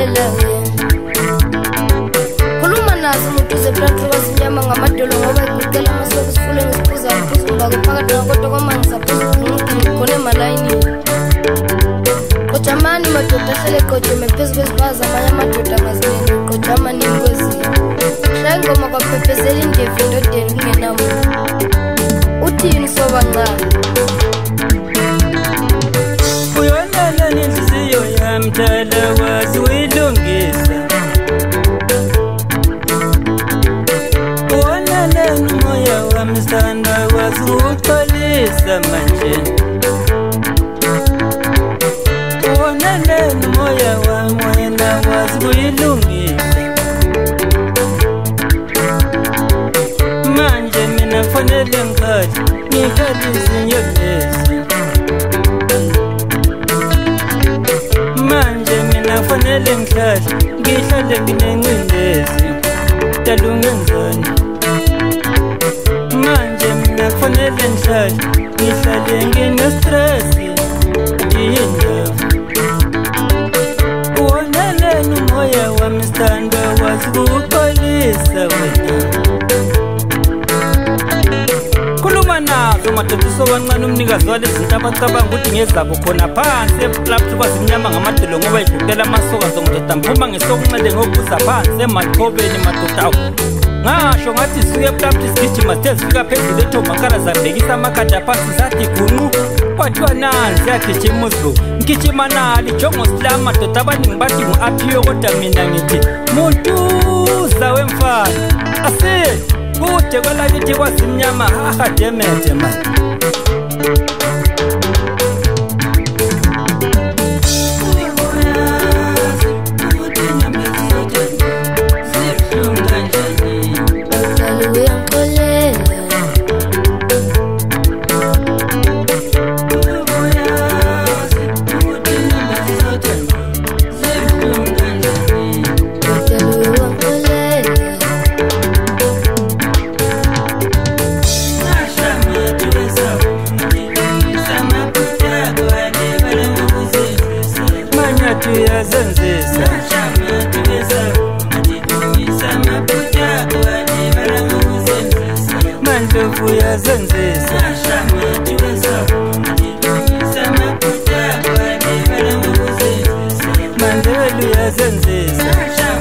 uyangixolela khuluma nazo umuntu uzeplatro wazinyama ngamadolo ngoba iguqela amasoko sifule ngesiphuza uphuza umbako phakathi ngakodwa kwama ngisaphuza khona emalayini Kojamani madoda hlele gojeme phezu kwesibaza amanye amadoda ngazinene Kojamani inkwezini Shaya ngoma kwaphefezela indevu endodeni kungenamo Uthini soba ncane Uyonala nenhliziyo yamthala wazi uyilungisa Uyonala nomoya wami sithanda wazi uxolisa manje Uyonala nomoya wami wena wazi uyilungisa Manje mina kufanele ngikhalise nyolesi Manje mina kufanele ngihlale nginencindezi Talungenzani Manje mina kufanele ngihlale ngine-stress Yindaba Uwonele nomoya wami sithanda wazi ukuxolisa wena Khuluma nazo madoda sobancane umnikazi walezinto abacabanga ukuthi ngezabo khona phansi lapho kwazimnyama ngamadolo ngoba iguqela amasoka zongododa mphuma ngesokunxele ngokuza phansi emathobeni madoda ngasho ngathi suke lapho isigijima sithe sifika phezulu ethomakala zabhekisa amakhada phansi zathi gunqu kwathiwa nansi yagijima uzulu ngigijima nalo ijongo silama madoda abaningi bathi ngu-aphiwe kodwa mina ngithi muntuza wemfana asithi kude kwelakithi kwazimnyama ahademede mani Tuyazenzisa Mandlovu yazenzisa Mandelu yazenzisa